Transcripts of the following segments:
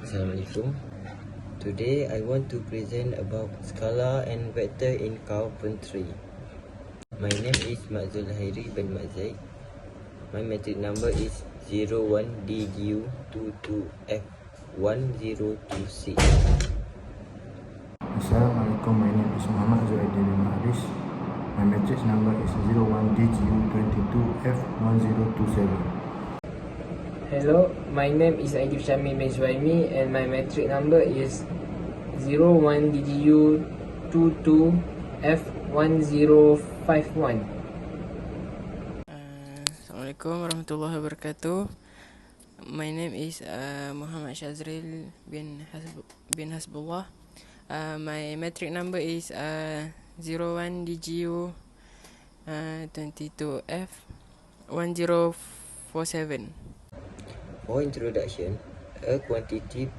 Assalamualaikum. Today I want to present about scalar and vector in Carpentry. My name is Mazul Hairi bin Mazai. My metric number is 01DGU22F1026. Assalamualaikum, my name is Muhammad Zuhaidi bin Haris. My matrix number is 01DGU22F1027. Hello, my name is Aidil Syamil bin Suhaimi and my metric number is 01DGU22F1051. Assalamualaikum warahmatullahi wabarakatuh. My name is Muhammad Shazril bin Hasbullah. My metric number is 01DGU 22F1047. For introduction, a quantity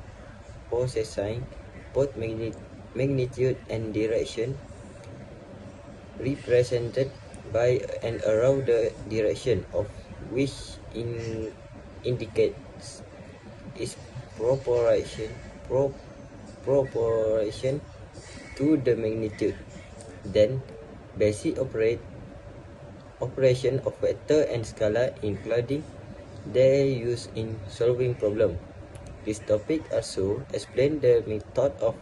possessing both magnitude and direction, represented by an arrow the direction of which indicates its proportion to the magnitude. Then, basic operation of vector and scalar, including their use in solving problem. This topic also explains the method of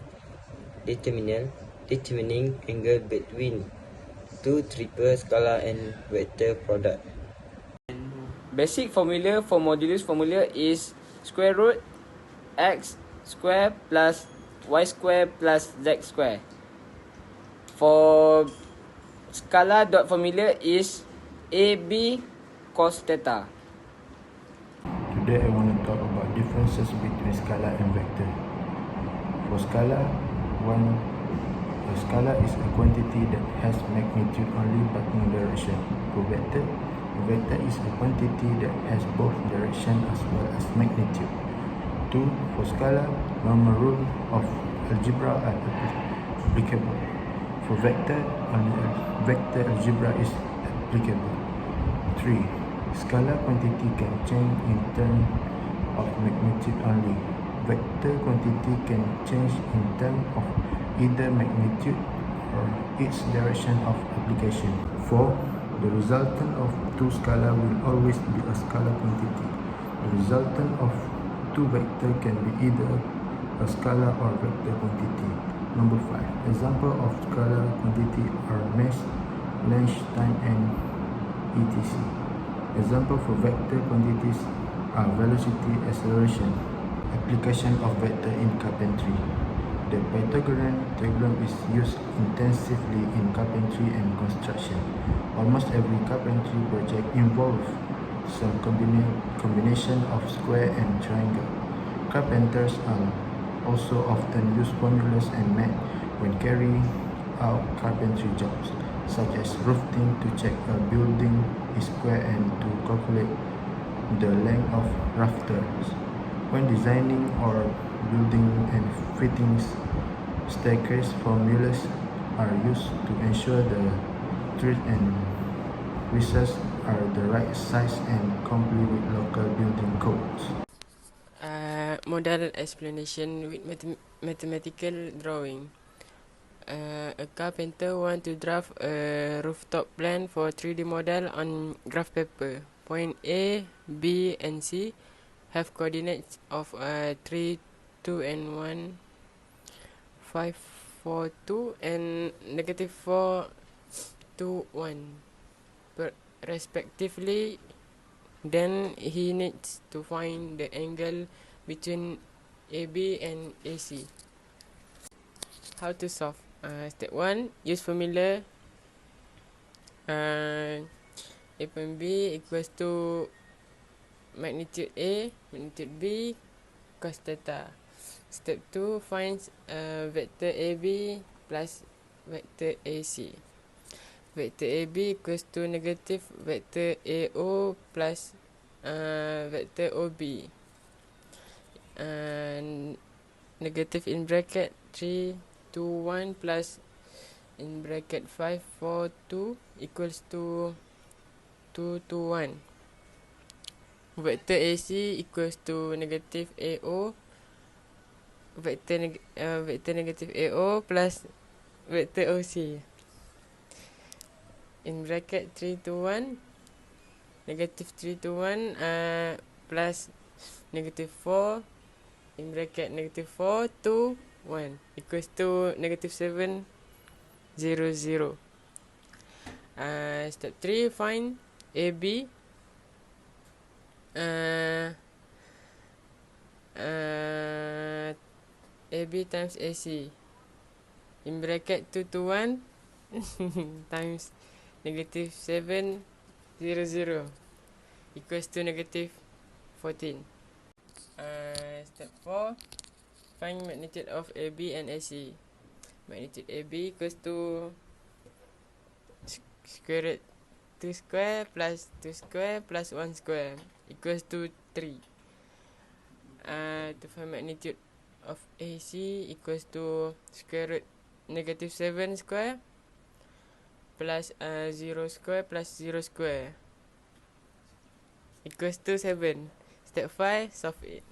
determining angle between two triple scalar and vector product. Basic formula for modulus formula is square root x square plus y square plus z square. For scalar dot formula is AB cos theta. Today I want to talk about differences between scalar and vector. For scalar, a scalar is a quantity that has magnitude only but no direction. For vector, a vector is a quantity that has both direction as well as magnitude. 2. For scalar, normal rule of algebra are applicable. For vector, only vector algebra is applicable. 3. Scalar quantity can change in terms of magnitude only. Vector quantity can change in terms of either magnitude or its direction of application. 4. The resultant of two scalar will always be a scalar quantity. The resultant of two vector can be either a scalar or vector quantity. Number 5. Example of scalar quantity are mass, length, time, and etc. Example for vector quantities are velocity, acceleration. Application of vector in carpentry. The Pythagorean theorem is used intensively in carpentry and construction. Almost every carpentry project involves some combination of square and triangle. Carpenters also often use formulas and math when carrying out carpentry jobs, such as roofing to check a building is square and to calculate the length of rafters. When designing or building and fitting staircase, formulas are used to ensure the tread and recess are the right size and comply with local building codes. Model explanation with mathematical drawing. A carpenter want to draft a rooftop plan for 3D model on graph paper. Point A, B, and C have coordinates of 3, 2, and 1, 5, 4, 2, and -4, 2, 1, respectively. Then he needs to find the angle between AB and AC. How to solve? Step 1, use formula. A point B equals to magnitude A, magnitude B, cos theta. Step 2, find vector AB plus vector AC. Vector AB equals to negative vector AO plus vector OB. Negative in bracket 3, 2, 1 plus in bracket 5, 4, 2 equals to 2, 2, 1. Vector AC equals to negative AO vector negative AO plus vector OC. In bracket 3 to 1, negative 3 to 1 plus negative 4 in bracket negative 4 to 1 equals to negative 7, 0, 0. Step 3, find AB. AB times AC. In bracket 2 to 1 times negative 7, 0, 0 equals to negative 14. Step 4, find magnitude of AB and AC. Magnitude AB equals to square root 2 square plus 2 square plus 1 square equals to 3. To find magnitude of AC equals to square root negative 7 square plus 0 square plus 0 square equals to 7. Step 5, solve it.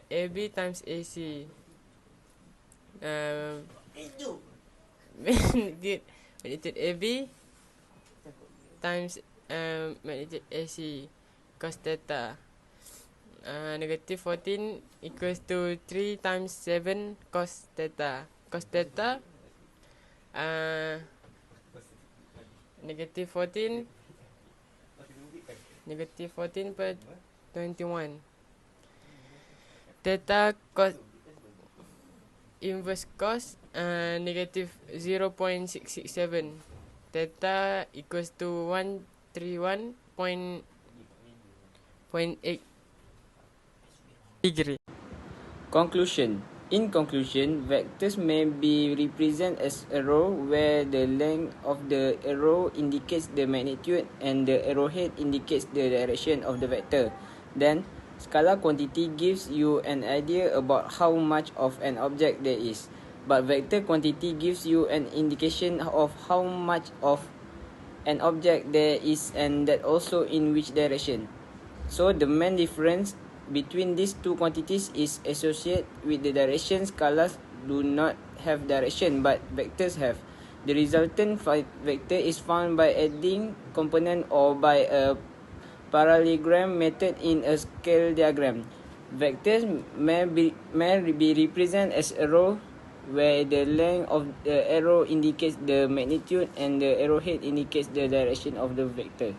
AB times AC. Magnitude AB times magnitude AC cos theta. Negative 14 equals to 3 times 7 cos theta. Cos theta negative 14 per 21. Theta cos inverse cos negative 0.667. Theta equals to 131.8 degree. Conclusion. In conclusion, vectors may be represented as arrow where the length of the arrow indicates the magnitude and the arrowhead indicates the direction of the vector. Then, scalar quantity gives you an idea about how much of an object there is, but vector quantity gives you an indication of how much of an object there is and that also in which direction. So the main difference between these two quantities is associated with the direction. Scalars do not have direction, but vectors have. The resultant vector is found by adding component or by a parallelogram method in a scale diagram. Vectors may be represented as arrow where the length of the arrow indicates the magnitude and the arrowhead indicates the direction of the vector.